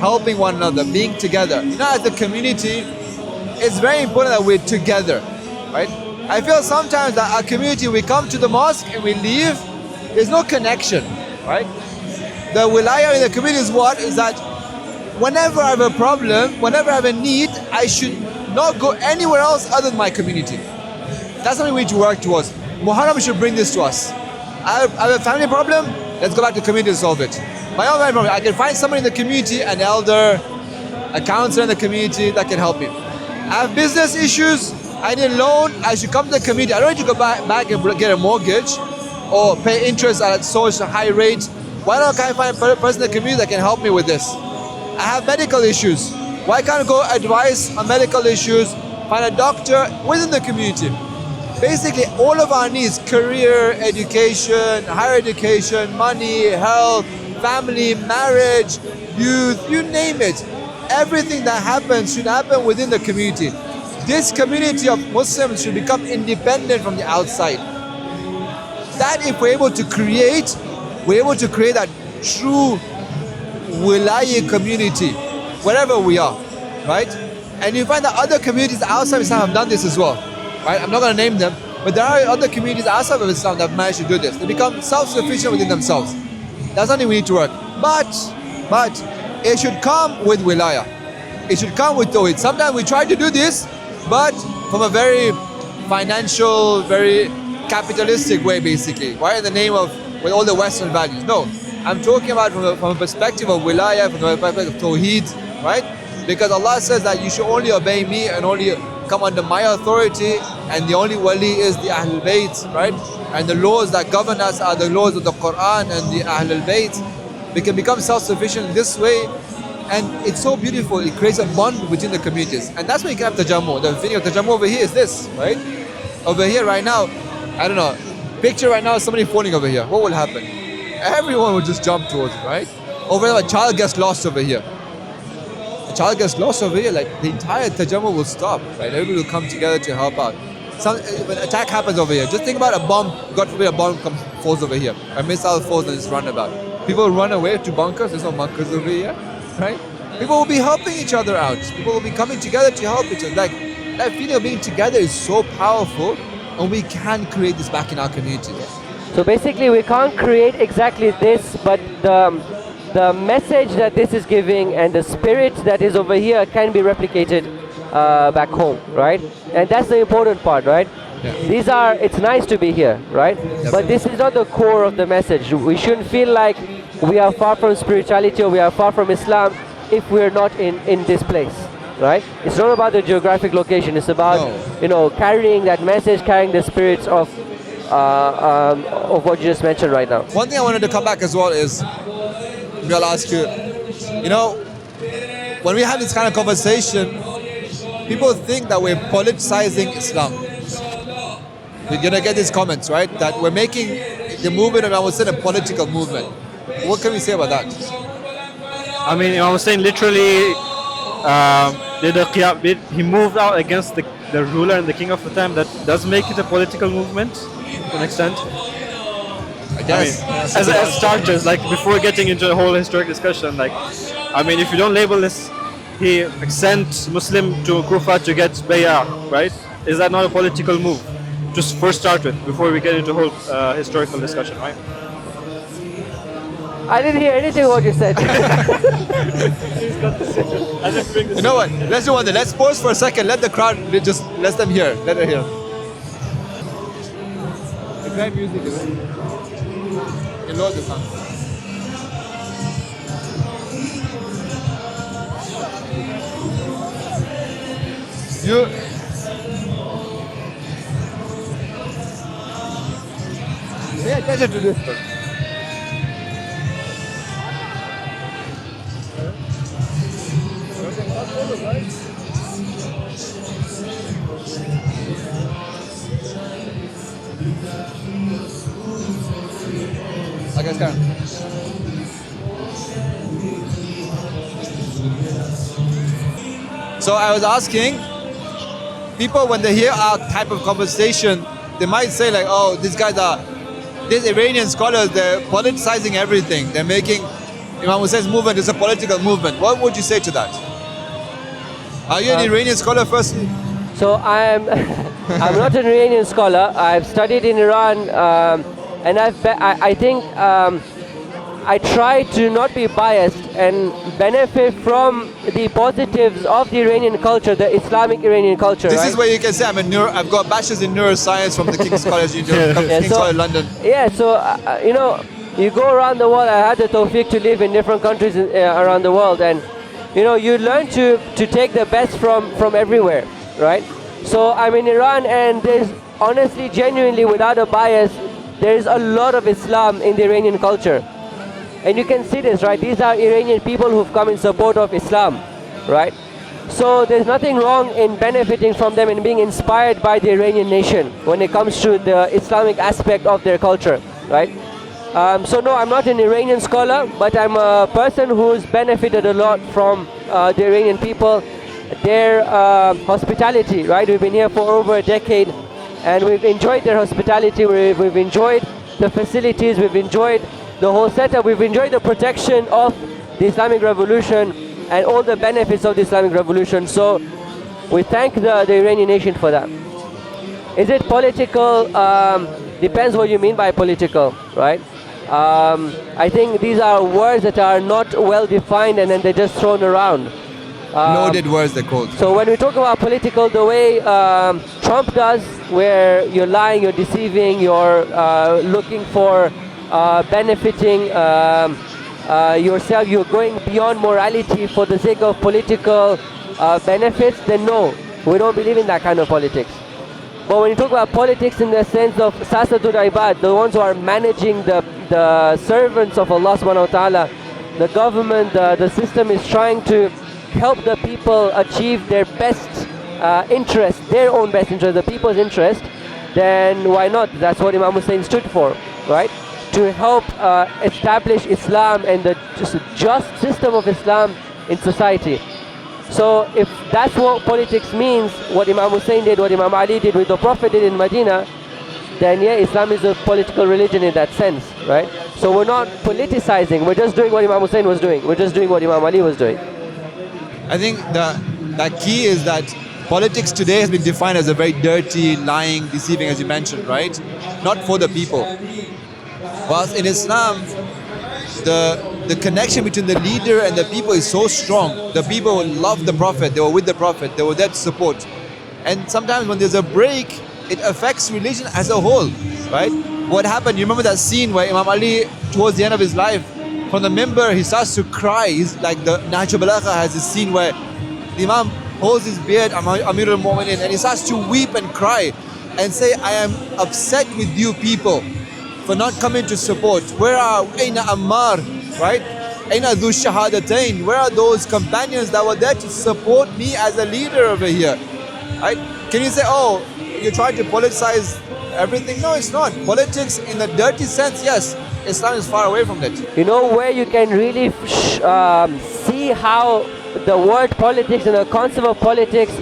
B: helping one another, being together. You know, as a community, it's very important that we're together, right? I feel sometimes that our community, we come to the mosque and we leave, there's no connection, right? The wilaya in the community is what? Is that whenever I have a problem, whenever I have a need, I should not go anywhere else other than my community. That's something we need to work towards. Muharram should bring this to us. I have a family problem, let's go back to the community to solve it. My own family problem, I can find someone in the community, an elder, a counselor in the community that can help me. I have business issues, I need a loan, I should come to the community. I don't need to go back and get a mortgage or pay interest at such a high rate. Why don't I find a person in the community that can help me with this? I have medical issues. Why can't I go advice on medical issues, find a doctor within the community? Basically, all of our needs, career, education, higher education, money, health, family, marriage, youth, you name it. Everything that happens should happen within the community. This community of Muslims should become independent from the outside. That if we're able to create that true wilaya community, wherever we are, right? And you find that other communities outside Islam have done this as well, right? I'm not going to name them, but there are other communities outside of Islam that have managed to do this. They become self-sufficient within themselves. That's something we need to work. But it should come with wilaya. It should come with tawhid. Sometimes we try to do this, but from a very financial, very capitalistic way, basically, right? In the name of, with all the Western values. No, I'm talking about from a perspective of wilaya, from a perspective of tawheed, right? Because Allah says that you should only obey me and only come under my authority, and the only wali is the Ahlul Bayt, right? And the laws that govern us are the laws of the Quran and the Ahlul Bayt. We can become self-sufficient in this way, and it's so beautiful. It creates a bond between the communities, and that's why you can have Tajammu. The video of Tajammu over here is this, right? Over here right now, I don't know, picture right now somebody falling over here. What will happen? Everyone will just jump towards it, right? Over there, a child gets lost over here. A child gets lost over here, like the entire Tajammu will stop, right? Everybody will come together to help out. When an attack happens over here, just think about a bomb, God forbid a bomb falls over here. A missile falls and it's run about. People will run away to bunkers, there's no bunkers over here, right? People will be helping each other out. People will be coming together to help each other. Like, that feeling of being together is so powerful, and we can create this back in our communities.
A: So basically, we can't create exactly this, but the message that this is giving and the spirit that is over here can be replicated back home, right? And that's the important part, right?
B: Yeah.
A: It's nice to be here, right? But this is not the core of the message. We shouldn't feel like we are far from spirituality or we are far from Islam if we're not in this place, right? It's not about the geographic location. It's about carrying that message, carrying the spirits of what you just mentioned right now.
B: One thing I wanted to come back as well is, maybe I'll ask you, when we have this kind of conversation, people think that we're politicizing Islam. You're gonna get these comments, right? That we're making the movement of Imam Hussein a political movement. What can we say about that?
C: I mean, Imam Hussein literally he moved out against the ruler and the king of the time. That does make it a political movement to an extent.
B: I guess.
C: As starters, like before getting into the whole historic discussion, if you don't label this, he sent Muslim to Kufa to get bay'ah, right? Is that not a political move? Just first start with, before we get into the whole historical discussion, right?
A: I didn't hear anything what you said.
B: You know what? Let's do one thing. Let's pause for a second. Let the crowd let them hear. Let them hear. It's great music, isn't it? You know the song. Pay attention to this. Okay, it's Karen. So I was asking, people when they hear our type of conversation, they might say like, oh, these Iranian scholars, they're politicizing everything. They're making Imam Hussein's movement is a political movement. What would you say to that? Are you an Iranian scholar firstly?
A: So I'm not an Iranian scholar. I've studied in Iran, and I think I try to not be biased and benefit from the positives of the Iranian culture, the Islamic Iranian culture.
B: This
A: right?
B: is where you can say I've got bachelor's in neuroscience from the King's College, King's College London.
A: Yeah, so you go around the world. I had the tawfiq to live in different countries around the world, and you learn to take the best from everywhere, right? So I'm in Iran, and there's honestly, genuinely, without a bias, there's a lot of Islam in the Iranian culture. And you can see this, right? These are Iranian people who've come in support of Islam, right? So there's nothing wrong in benefiting from them and being inspired by the Iranian nation when it comes to the Islamic aspect of their culture, right? So no, I'm not an Iranian scholar, but I'm a person who's benefited a lot from the Iranian people, their hospitality, right? We've been here for over a decade, and we've enjoyed their hospitality. We've enjoyed the facilities. We've enjoyed the whole setup. We've enjoyed the protection of the Islamic Revolution and all the benefits of the Islamic Revolution. So we thank the Iranian nation for that. Is it political? Depends what you mean by political, right? I think these are words that are not well defined, and then they're just thrown around.
B: Loaded words, they're called.
A: So when we talk about political, the way Trump does, where you're lying, you're deceiving, you're looking for benefiting yourself, you're going beyond morality for the sake of political benefits, then no, we don't believe in that kind of politics. But when you talk about politics in the sense of Sasatul Ibad, the ones who are managing the servants of Allah subhanahu wa ta'ala, the government, the system is trying to help the people achieve their best interest, their own best interest, the people's interest, then why not? That's what Imam Hussein stood for, right? To help establish Islam and the just system of Islam in society. So if that's what politics means, what Imam Hussein did, what Imam Ali did, what the Prophet did in Medina, then yeah, Islam is a political religion in that sense, right? So we're not politicizing, we're just doing what Imam Hussein was doing, we're just doing what Imam Ali was doing.
B: I think the key is that politics today has been defined as a very dirty, lying, deceiving, as you mentioned, right? Not for the people. Whilst in Islam, the connection between the leader and the people is so strong. The people will love the Prophet, they were with the Prophet, they were there to support. And sometimes when there's a break, it affects religion as a whole, right? What happened, you remember that scene where Imam Ali, towards the end of his life, from the minbar, he starts to cry. He's like, the Nahj al-Balagha has this scene where the Imam holds his beard, Amir al-Mu'minin, and he starts to weep and cry and say, I am upset with you people for not coming to support. Where are Aina Ammar, right? Aina Dhu Shahadatain. Where are those companions that were there to support me as a leader over here? Right? Can you say, oh, you're trying to politicize everything? No, it's not. Politics in the dirty sense, yes. Islam is far away from that.
A: You know where you can really see how the word politics and the concept of politics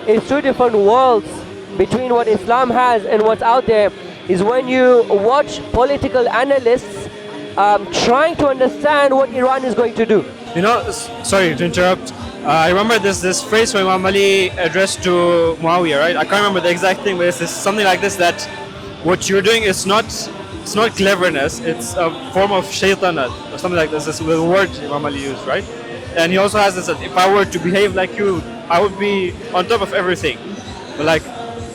A: is two different worlds between what Islam has and what's out there, is when you watch political analysts trying to understand what Iran is going to do.
C: You know, sorry to interrupt. I remember this phrase from Imam Ali addressed to Muawiyah, right? I can't remember the exact thing, but it's something like this, that what you're doing is not cleverness, it's a form of shaitanat, or something like this. This is the word Imam Ali used, right? And he also has this, that if I were to behave like you, I would be on top of everything. But like,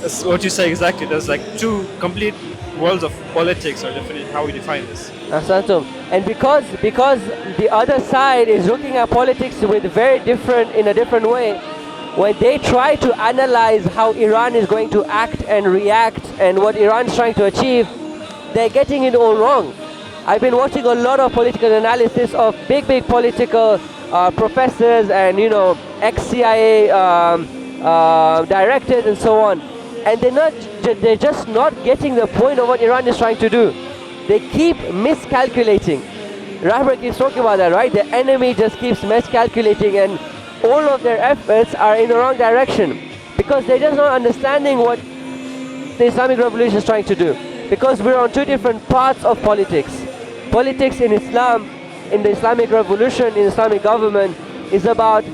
C: that's what you say exactly. There's like two complete worlds of politics, or definitely how we define this.
A: Ahsantum. And because the other side is looking at politics in a different way, when they try to analyze how Iran is going to act and react and what Iran is trying to achieve, they're getting it all wrong. I've been watching a lot of political analysis of big political professors and ex-CIA directors and so on, and they're just not getting the point of what Iran is trying to do. They keep miscalculating. Rahbar keeps talking about that, right? The enemy just keeps miscalculating, and all of their efforts are in the wrong direction because they're just not understanding what the Islamic Revolution is trying to do. Because we're on two different parts of politics. Politics in Islam, in the Islamic Revolution, in Islamic government, is about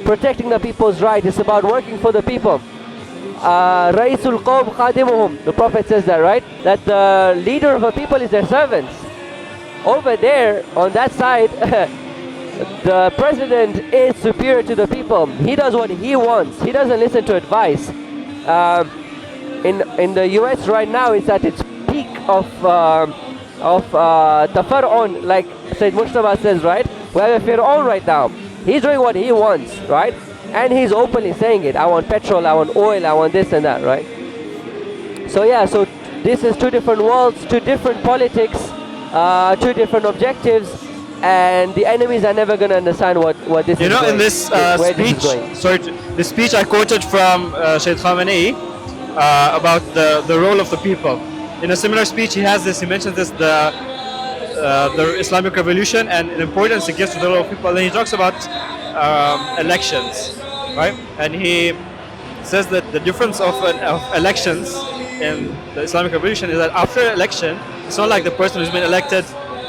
A: protecting the people's rights. It's about working for the people. Ra'isul Qawm Khadimuhum. The Prophet says that, right? That the leader of a people is their servants. Over there, on that side, the president is superior to the people. He does what he wants. He doesn't listen to advice. In the US right now, it's at its peak of tafar'un, like Sayyid Mujtaba says, right? We have a Fir'aun right now. He's doing what he wants, right? And he's openly saying it. I want petrol, I want oil, I want this and that, right? So yeah, so this is two different worlds, two different politics, two different objectives, and the enemies are never going to understand what this is going.
C: In this speech, the speech I quoted from Shaykh Khamenei about the role of the people. In a similar speech, he mentions this, the Islamic Revolution and the importance it gives to the role of people. And he talks about elections, right? And he says that the difference of elections in the Islamic Revolution is that after an election, it's not like the person who's been elected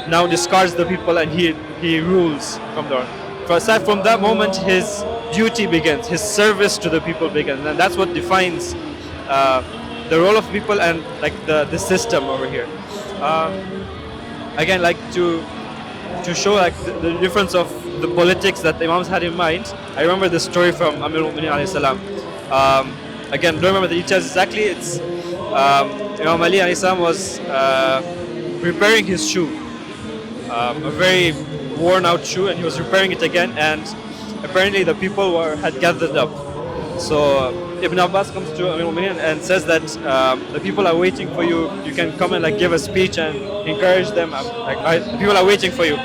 C: now discards the people and he rules from there. Aside from that moment, his duty begins, his service to the people begins, and that's what defines the role of people and like the system over here. Again, like to show like the difference of the politics that the Imams had in mind. I remember the story from Amir al-Mu'minin alayhi salam. Again, don't remember the details exactly. It's Imam Ali alayhi salam was repairing his shoe, a very worn out shoe, and he was repairing it again, and apparently the people had gathered up. So Ibn Abbas comes to Amir al-Mu'minin and says that the people are waiting for you. You can come and like give a speech and encourage them. The people are waiting for you.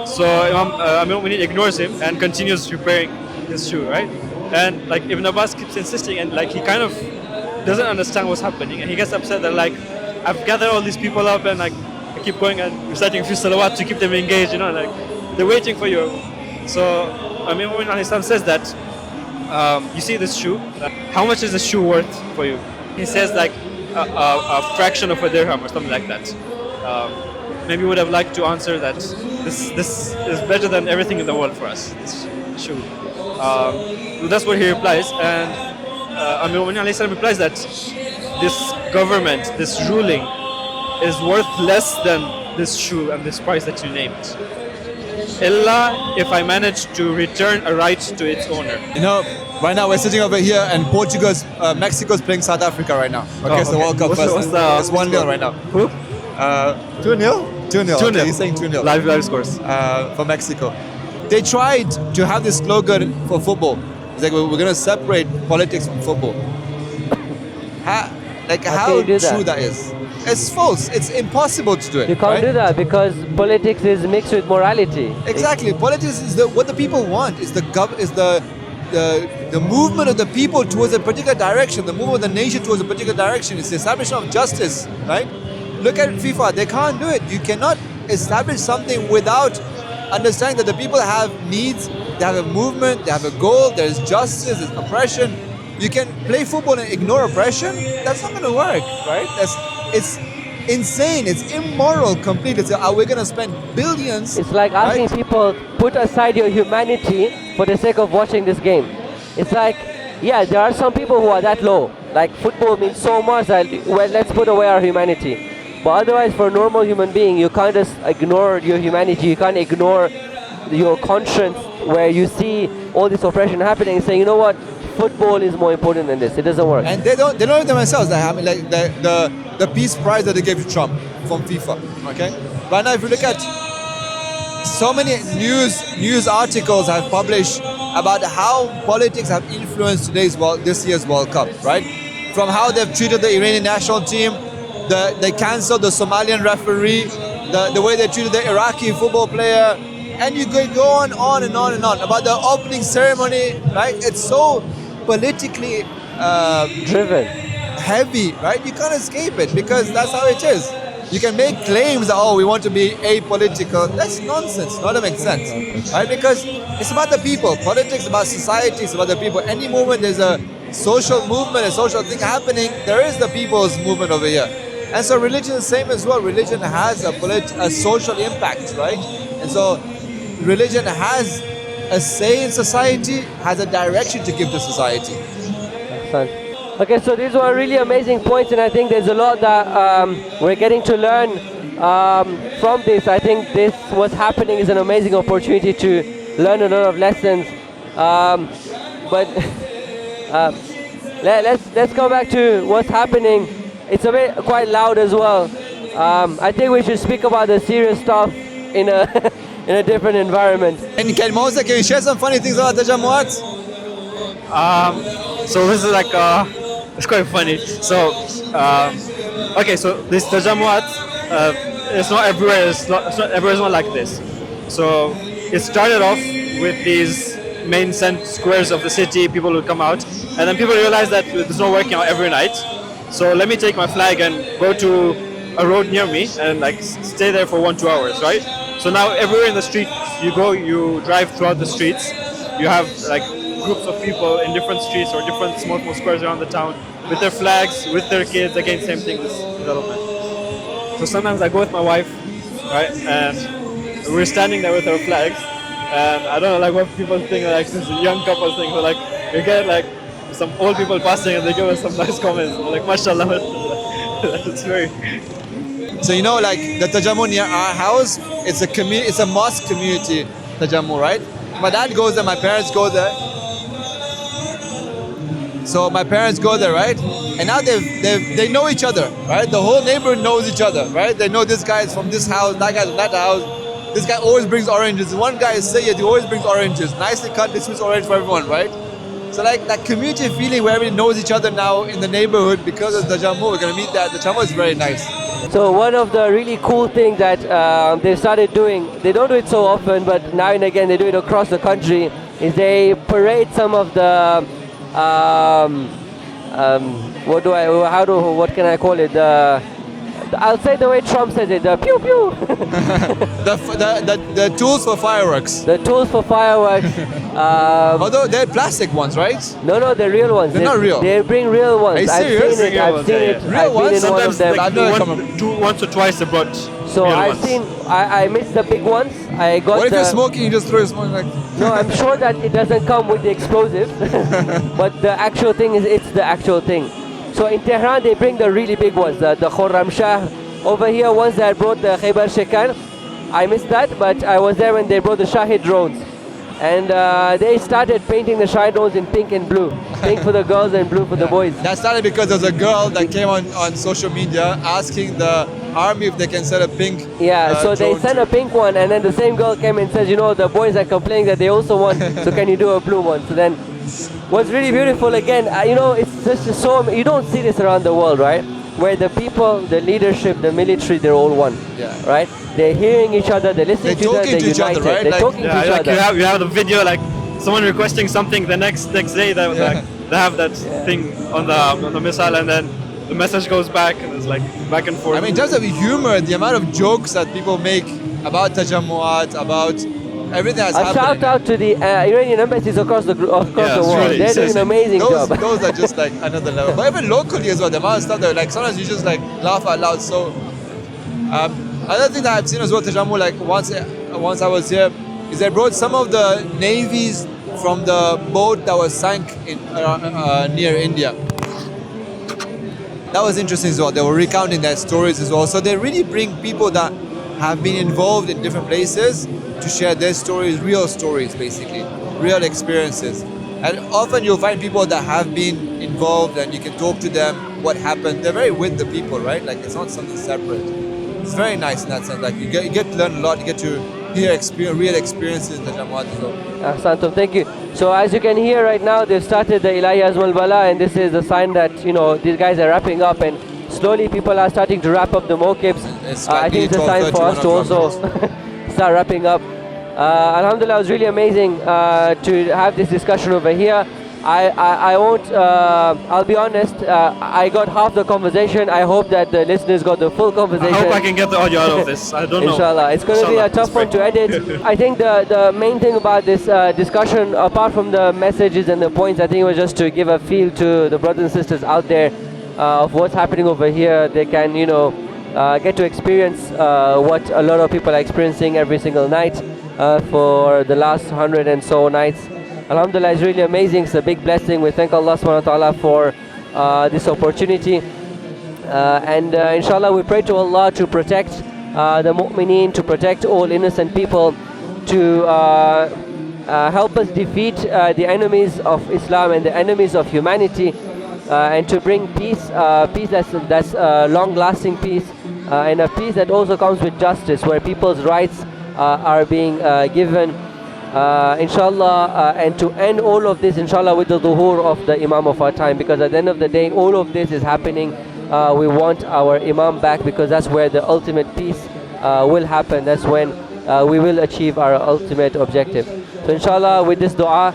C: So Amir al-Mu'minin ignores him and continues repairing his shoe, right? And like Ibn Abbas keeps insisting, and like he kind of doesn't understand what's happening, and he gets upset that like I've gathered all these people up and like I keep going and reciting a few salawat to keep them engaged, like they're waiting for you. So Amir al-Mu'minin says that. You see this shoe? How much is the shoe worth for you? He says like a fraction of a dirham or something like that. Maybe would have liked to answer that this is better than everything in the world for us. This shoe. That's what he replies, and Amir al-Mu'minin replies that this government, this ruling, is worth less than this shoe and this price that you named. Illa if I manage to return a right to its owner.
B: You know, right now we're sitting over here and Mexico's playing South Africa right now. Okay, it's the World Cup first. It's 1-0 right now.
C: Who?
B: 2-0? 2-0. Okay, he's saying 2-0.
C: Live scores.
B: For Mexico. They tried to have this slogan for football. It's like, we're going to separate politics from football. How true that is? It's false. It's impossible to do it.
A: You can't
B: right?
A: do that because politics is mixed with morality.
B: Exactly. Politics is what the people want. Is the movement of the people towards a particular direction. The movement of the nation towards a particular direction. It's the establishment of justice. Right? Look at FIFA. They can't do it. You cannot establish something without understanding that the people have needs. They have a movement. They have a goal. There is justice. There's oppression. You can play football and ignore oppression. That's not going to work. Right? It's insane. It's immoral completely. We're going to spend billions.
A: It's like asking people, put aside your humanity for the sake of watching this game. It's like, yeah, there are some people who are that low. Like football means so much that, well, let's put away our humanity. But otherwise, for a normal human being, you can't just ignore your humanity. You can't ignore your conscience where you see all this oppression happening and say, you know what, football is more important than this. It doesn't work.
B: And they don't know themselves. I mean, like the peace prize that they gave to Trump from FIFA. Okay, right now if you look at so many news articles have published about how politics have influenced this year's World Cup. Right, from how they've treated the Iranian national team, they cancelled the Somalian referee, the way they treated the Iraqi football player, and you could go on and on and on about the opening ceremony. Right, it's so politically
A: driven,
B: heavy, right? You can't escape it because that's how it is. You can make claims that, we want to be apolitical. That's nonsense. None of it makes sense, right? Because it's about the people. Politics is about society. It's about the people. Any movement, there's a social movement, a social thing happening. There is the people's movement over here, and so religion is the same as well. Religion has a social impact, right? And so religion has a say in society, has a direction to give to society.
A: Okay, so these were really amazing points, and I think there's a lot that we're getting to learn from this. I think this, what's happening, is an amazing opportunity to learn a lot of lessons. But let's go back to what's happening. It's a bit quite loud as well. I think we should speak about the serious stuff in a in a different environment.
B: And can you share some funny things about Tajammuat?
C: So this is like it's quite funny. So okay, so this Tajammuat, it's not everywhere. Everywhere is not like this. So it started off with these main squares of the city. People would come out, and then people realized that there's no working out every night. So let me take my flag and go to a road near me and like stay there for 1-2 hours, right? So now everywhere in the street you drive throughout the streets. You have like groups of people in different streets or different small squares around the town with their flags, with their kids. Again, same thing, this development. So sometimes I go with my wife, right, and we're standing there with our flags, and I don't know like what people think, like this young couple thing, so like we get like some old people passing and they give us some nice comments, like mashallah. It's very.
B: So you know, like the Tajammu near our house, it's a mosque community, Tajammu, right? My dad goes there, my parents go there. So my parents go there, right? And now they know each other, right? The whole neighborhood knows each other, right? They know this guy is from this house, that guy's from that house. This guy always brings oranges. One guy is Sayyid, he always brings oranges. Nicely cut, this is orange for everyone, right? So like that community feeling where everybody knows each other now in the neighborhood because of the Tajammu, we're gonna meet that. The Tajammu is very nice.
A: So one of the really cool things that they started doing, they don't do it so often, but now and again they do it across the country, is they parade some of the what can I call it? I'll say the way Trump says it, the pew pew.
B: the tools for fireworks.
A: The tools for fireworks.
B: Although they're plastic ones, right?
A: No, they're real ones.
B: They're not real.
A: They bring real ones.
B: Are you serious?
A: I've seen it.
B: Real ones?
A: Been in one of them.
C: Like once or twice they brought.
A: So I missed the big ones. I got.
B: What if you're smoking? You just throw your smoke like.
A: No, I'm sure that it doesn't come with the explosive, but the actual thing is it's the actual thing. So in Tehran they bring the really big ones, the Khorram Shah, Over here, once they had brought the Khaybar Shekan. I missed that, but I was there when they brought the Shahid drones. And they started painting the Shahid drones in pink and blue. Pink for the girls and blue for the boys.
B: That started because there was a girl that came on social media asking the army if they can sell a pink.
A: Yeah, so they
B: drone
A: sent
B: too.
A: a pink one, and then the same girl came and says, you know, the boys are complaining that they also want, so can you do a blue one? So then, what's really beautiful again, you know, it's just so, you don't see this around the world, right? Where the people, the leadership, the military, they're all one,
B: Yeah.
A: right? They're hearing each other, they're listening
B: They're
A: to each other,
B: talking
A: they're
B: to each other,
A: united,
B: right?
A: they're
B: Like-
A: talking to
C: Yeah,
A: each
C: like
A: other.
C: you have the video, like someone requesting something the next day that like, they have that thing on the missile, and then the message goes back, and it's like back and forth.
B: I mean, in terms of humor, the amount of jokes that people make about Tajammuat, about everything that's
A: A
B: happening.
A: shout out to the Iranian embassies across the
C: Yeah, it's
A: world.
C: really
A: They're doing an
C: amazing.
A: amazing job.
B: Those are just like another level. But even locally as well, the amount of stuff that like sometimes you just like laugh out loud. So another thing that I've seen as well, Tajammu, like once I was here, is they brought some of the navies from the boat that was sank in near India. That was interesting as well. They were recounting their stories as well. So they really bring people that have been involved in different places to share their stories, real stories basically, real experiences. And often you'll find people that have been involved and you can talk to them, what happened. They're very with the people, right? Like it's not something separate. It's very nice in that sense. Like you get to learn a lot, you get to hear real experiences in the Tajammuat as well.
A: Santom, thank you. So as you can hear right now, they've started the Ilahi Azmal Bala, and this is a sign that, you know, these guys are wrapping up, and slowly people are starting to wrap up the mokibs.
B: It's
A: I
B: like
A: think it's a
B: 12,
A: sign for us to
B: 31
A: also start wrapping up. Alhamdulillah, it was really amazing to have this discussion over here. I won't, I'll be honest, I got half the conversation. I hope that the listeners got the full
C: I
A: conversation.
C: hope I can get the audio out of this. I don't know.
A: Inshallah. It's going to be a
C: Inshallah.
A: tough one to edit. I think the main thing about this discussion, apart from the messages and the points, I think it was just to give a feel to the brothers and sisters out there of what's happening over here. They can, you know, get to experience what a lot of people are experiencing every single night for the last 100 and so nights. Alhamdulillah, it's really amazing. It's a big blessing. We thank Allah subhanahu wa ta'ala for this opportunity. And inshallah, we pray to Allah to protect the mu'mineen, to protect all innocent people, to help us defeat the enemies of Islam and the enemies of humanity, and to bring peace, peace that's long-lasting peace, and a peace that also comes with justice, where people's rights are being given. Inshallah, and to end all of this, inshallah, with the dhuhur of the Imam of our time, because at the end of the day, all of this is happening. We want our Imam back, because that's where the ultimate peace will happen. That's when we will achieve our ultimate objective. So inshallah, with this dua,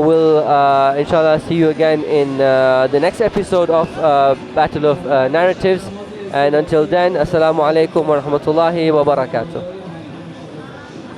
A: we'll inshallah see you again in the next episode of Battle of Narratives. And until then, assalamu alaikum wa rahmatullahi wa barakatuh.